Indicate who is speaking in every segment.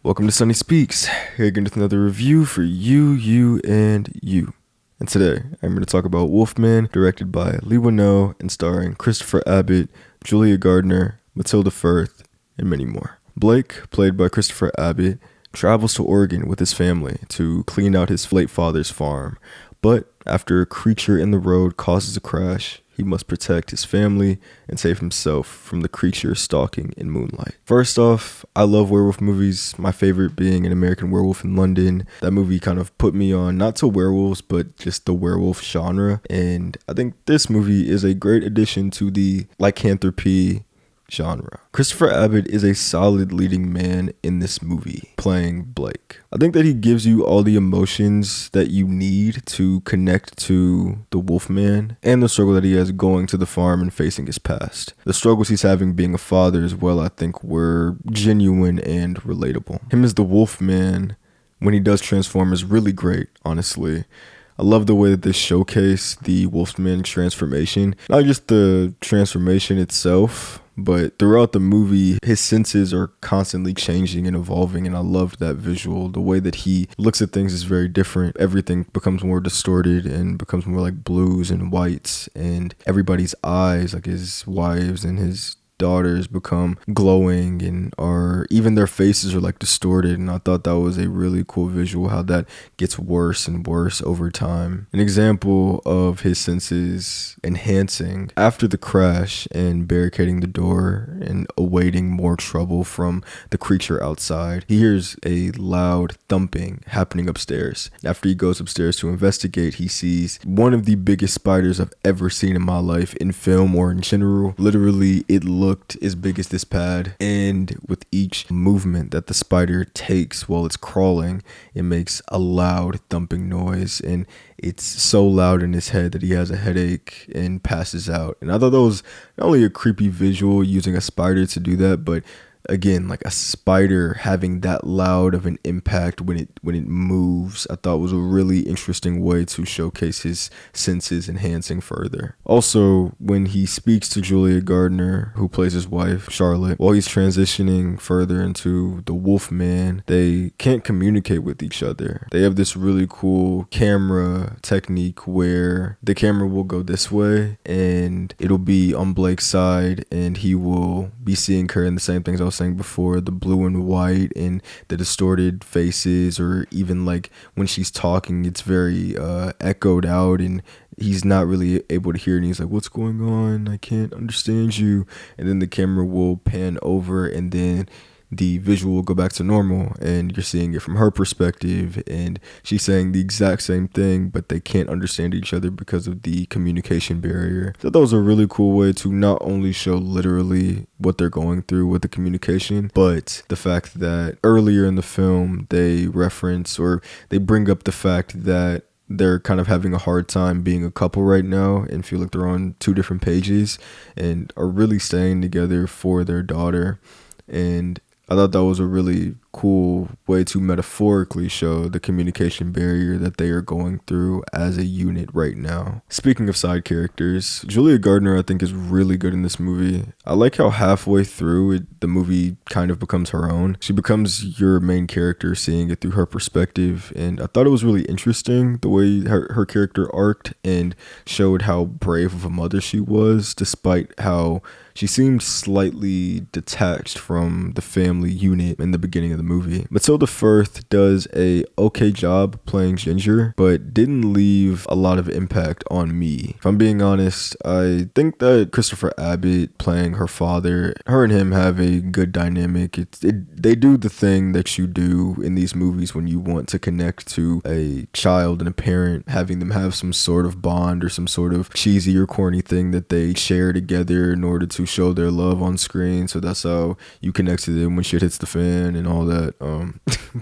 Speaker 1: Welcome to SunnySpeaks. Here again with another review for you, and you. And today, I'm going to talk about Wolfman, directed by Leigh Whannel and starring Christopher Abbott, Julia Garner, Matilda Firth, and many more. Blake, played by Christopher Abbott, travels to Oregon with his family to clean out his late father's farm. But after a creature in the road causes a crash, he must protect his family and save himself from the creature stalking in moonlight. First off, I love werewolf movies, my favorite being An American Werewolf in London. That movie kind of put me on not to werewolves, but just the werewolf genre. And I think this movie is a great addition to the lycanthropy genre. Christopher Abbott is a solid leading man in this movie, playing Blake. I think that he gives you all the emotions that you need to connect to the Wolfman and the struggle that he has going to the farm and facing his past. The struggles he's having being a father as well, I think, were genuine and relatable. Him as the Wolfman, when he does transform, is really great, honestly. I love the way that they showcase the Wolfman transformation. Not just the transformation itself, but throughout the movie, his senses are constantly changing and evolving, and I loved that visual. The way that he looks at things is very different. Everything becomes more distorted and becomes more like blues and whites, and everybody's eyes, like his wives and his daughters, become glowing, and even their faces are like distorted. And I thought that was a really cool visual, how that gets worse and worse over time. An example of his senses enhancing after the crash and barricading the door and awaiting more trouble from the creature outside, he hears a loud thumping happening upstairs. After he goes upstairs to investigate, he sees one of the biggest spiders I've ever seen in my life, in film or in general. Literally, it looked as big as this pad, and with each movement that the spider takes while it's crawling, it makes a loud thumping noise, and it's so loud in his head that he has a headache and passes out. And I thought that was not only a creepy visual using a spider to do that, but again, like a spider having that loud of an impact when it moves, I thought was a really interesting way to showcase his senses enhancing further. Also, when he speaks to Julia Garner, who plays his wife, Charlotte, while he's transitioning further into the Wolfman, they can't communicate with each other. They have this really cool camera technique where the camera will go this way and it'll be on Blake's side, and he will be seeing her in the same things I was saying before, the blue and white and the distorted faces, or even like when she's talking, it's very echoed out and he's not really able to hear it, and he's like, "What's going on? I can't understand you." And then the camera will pan over, and then the visual will go back to normal, and you're seeing it from her perspective, and she's saying the exact same thing, but they can't understand each other because of the communication barrier. So that was a really cool way to not only show literally what they're going through with the communication, but the fact that earlier in the film they reference, or they bring up the fact that they're kind of having a hard time being a couple right now and feel like they're on two different pages and are really staying together for their daughter. And I thought that was a really cool way to metaphorically show the communication barrier that they are going through as a unit right now. Speaking of side characters, Julia Garner I think is really good in this movie. I like how halfway through it, the movie kind of becomes her own. She becomes your main character, seeing it through her perspective, and I thought it was really interesting the way her character arced and showed how brave of a mother she was, despite how she seemed slightly detached from the family unit in the beginning of the movie. Matilda Firth does a okay job playing Ginger, but didn't leave a lot of impact on me. If I'm being honest, I think that Christopher Abbott playing her father, her and him have a good dynamic. They do the thing that you do in these movies when you want to connect to a child and a parent, having them have some sort of bond or some sort of cheesy or corny thing that they share together in order to show their love on screen. So that's how you connect to them when shit hits the fan and all that.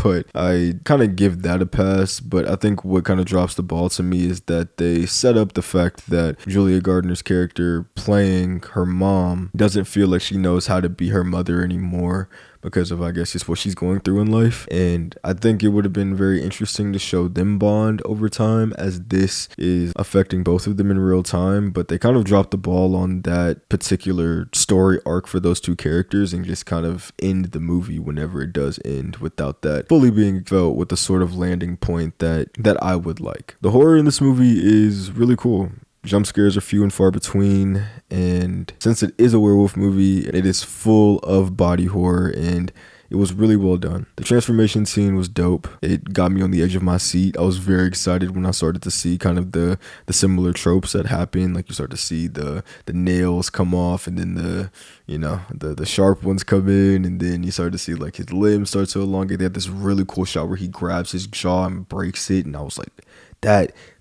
Speaker 1: But I kind of give that a pass. But I think what kind of drops the ball to me is that they set up the fact that Julia Garner's character playing her mom doesn't feel like she knows how to be her mother anymore, because of, I guess, just what she's going through in life. And I think it would have been very interesting to show them bond over time, as this is affecting both of them in real time. But they kind of dropped the ball on that particular story arc for those two characters and just kind of end the movie whenever it does end without that fully being felt with the sort of landing point that I would like. The horror in this movie is really cool. Jump scares are few and far between, and since it is a werewolf movie, it is full of body horror, and it was really well done. The transformation scene was dope. It got me on the edge of my seat. I was very excited when I started to see kind of the similar tropes that happen. Like, you start to see the nails come off, and then the sharp ones come in, and then you start to see like his limbs start to elongate. They had this really cool shot where he grabs his jaw and breaks it, and I was like,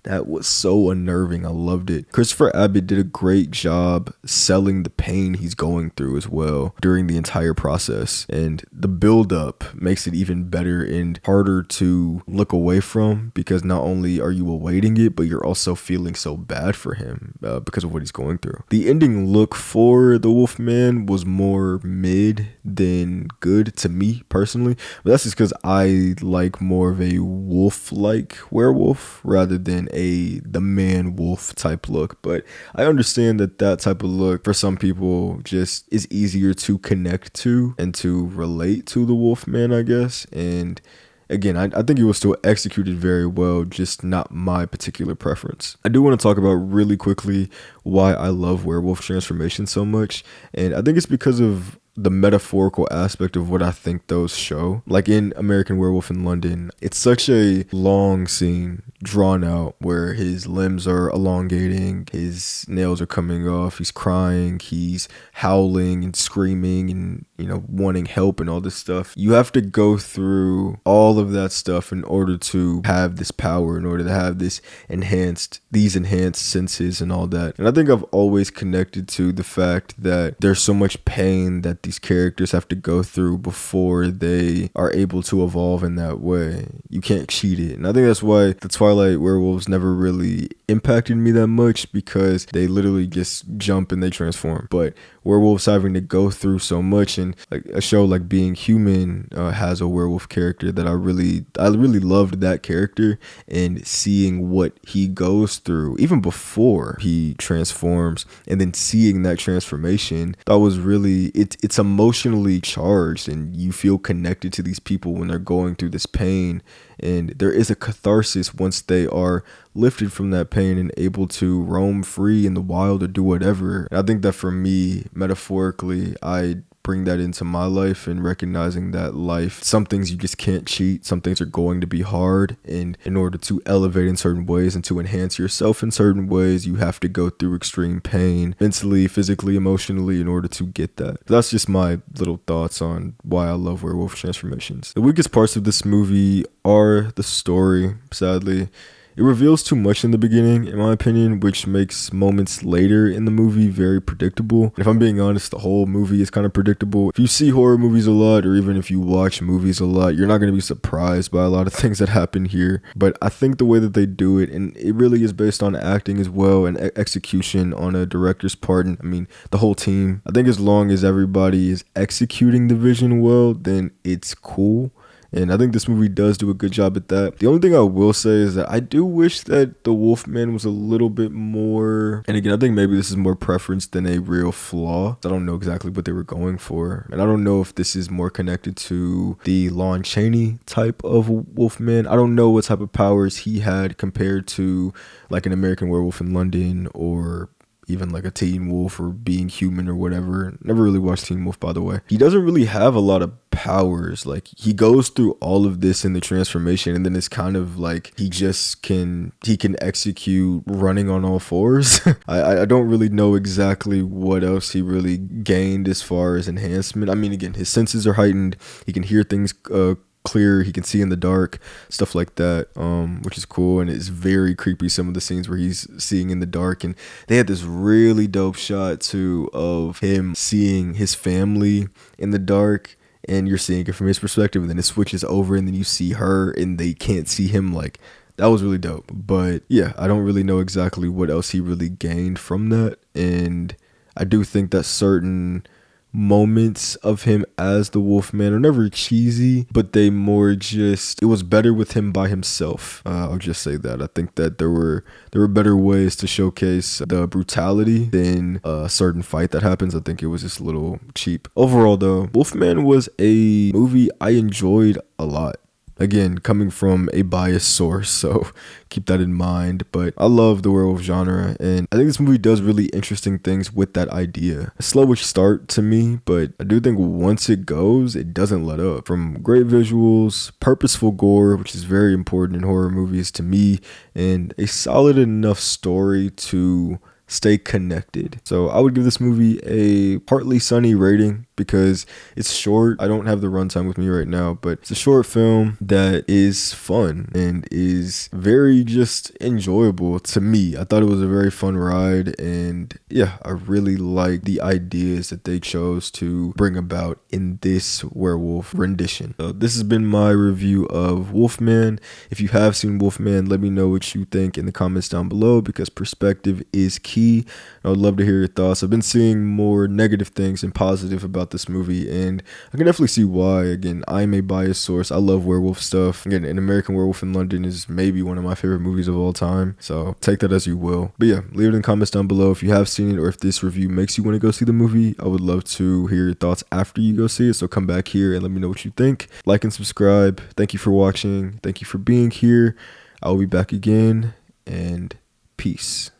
Speaker 1: that was so unnerving. I loved it. Christopher Abbott did a great job selling the pain he's going through as well during the entire process. And the build-up makes it even better and harder to look away from, because not only are you awaiting it, but you're also feeling so bad for him because of what he's going through. The ending look for the Wolfman was more mid than good to me personally. But that's just because I like more of a wolf-like werewolf rather than the man wolf type look. But I understand that type of look for some people just is easier to connect to and to relate to the Wolfman, I guess. And again, I think it was still executed very well, just not my particular preference. I do want to talk about really quickly why I love werewolf transformation so much, and I think it's because of the metaphorical aspect of what I think those show. Like in American Werewolf in London, it's such a long scene, drawn out, where his limbs are elongating, his nails are coming off, he's crying, he's howling and screaming and, wanting help and all this stuff. You have to go through all of that stuff in order to have this power, in order to have these enhanced senses and all that. And I think I've always connected to the fact that there's so much pain that these characters have to go through before they are able to evolve in that way. You can't cheat it. And I think that's why the Twilight werewolves never really impacted me that much, because they literally just jump and they transform. But werewolves having to go through so much, and like a show like Being Human has a werewolf character that I really loved that character, and seeing what he goes through even before he transforms, and then seeing that transformation, that was really, it's emotionally charged, and you feel connected to these people when they're going through this pain. And there is a catharsis once they are lifted from that pain and able to roam free in the wild or do whatever. And I think that for me, metaphorically, I bring that into my life, and recognizing that life, some things you just can't cheat, some things are going to be hard, and in order to elevate in certain ways and to enhance yourself in certain ways, you have to go through extreme pain, mentally, physically, emotionally, in order to get that. So that's just my little thoughts on why I love werewolf transformations. The weakest parts of this movie are the story, sadly. It reveals too much in the beginning, in my opinion, which makes moments later in the movie very predictable. And if I'm being honest, the whole movie is kind of predictable. If you see horror movies a lot, or even if you watch movies a lot, you're not going to be surprised by a lot of things that happen here. But I think the way that they do it, and it really is based on acting as well, and execution on a director's part, and I mean the whole team. I think as long as everybody is executing the vision well, then it's cool. And I think this movie does do a good job at that. The only thing I will say is that I do wish that the Wolfman was a little bit more, and again, I think maybe this is more preference than a real flaw. I don't know exactly what they were going for. And I don't know if this is more connected to the Lon Chaney type of Wolfman. I don't know what type of powers he had compared to like an American Werewolf in London, or even like a Teen Wolf or Being Human or whatever. Never really watched Teen Wolf, by the way. He doesn't really have a lot of powers. Like, he goes through all of this in the transformation, and then it's kind of like he can execute running on all fours. I don't really know exactly what else he really gained as far as enhancement. I mean, again, his senses are heightened. He can hear things clear, he can see in the dark, stuff like that, which is cool. And it's very creepy, some of the scenes where he's seeing in the dark. And they had this really dope shot too of him seeing his family in the dark, and you're seeing it from his perspective, and then it switches over and then you see her and they can't see him. Like, that was really dope. But yeah, I don't really know exactly what else he really gained from that. And I do think that certain moments of him as the Wolfman are never cheesy, but they more just, it was better with him by himself. I'll just say that. I think that there were better ways to showcase the brutality than a certain fight that happens. I think it was just a little cheap. Overall though, Wolfman was a movie I enjoyed a lot. Again, coming from a biased source, so keep that in mind. But I love the werewolf genre, and I think this movie does really interesting things with that idea. A slowish start to me, but I do think once it goes, it doesn't let up. From great visuals, purposeful gore, which is very important in horror movies to me, and a solid enough story to stay connected. So I would give this movie a partly sunny rating because it's short. I don't have the runtime with me right now, but it's a short film that is fun and is very just enjoyable to me. I thought it was a very fun ride, and yeah, I really like the ideas that they chose to bring about in this werewolf rendition. So this has been my review of Wolfman. If you have seen Wolfman, let me know what you think in the comments down below, because perspective is key. I would love to hear your thoughts. I've been seeing more negative things than positive about this movie, and I can definitely see why. Again, I'm a biased source. I love werewolf stuff. Again, An American Werewolf in London is maybe one of my favorite movies of all time, so take that as you will. But yeah, leave it in the comments down below if you have seen it, or if this review makes you want to go see the movie. I would love to hear your thoughts after you go see it, so come back here and let me know what you think. Like and subscribe. Thank you for watching. Thank you for being here. I will be back again, and peace.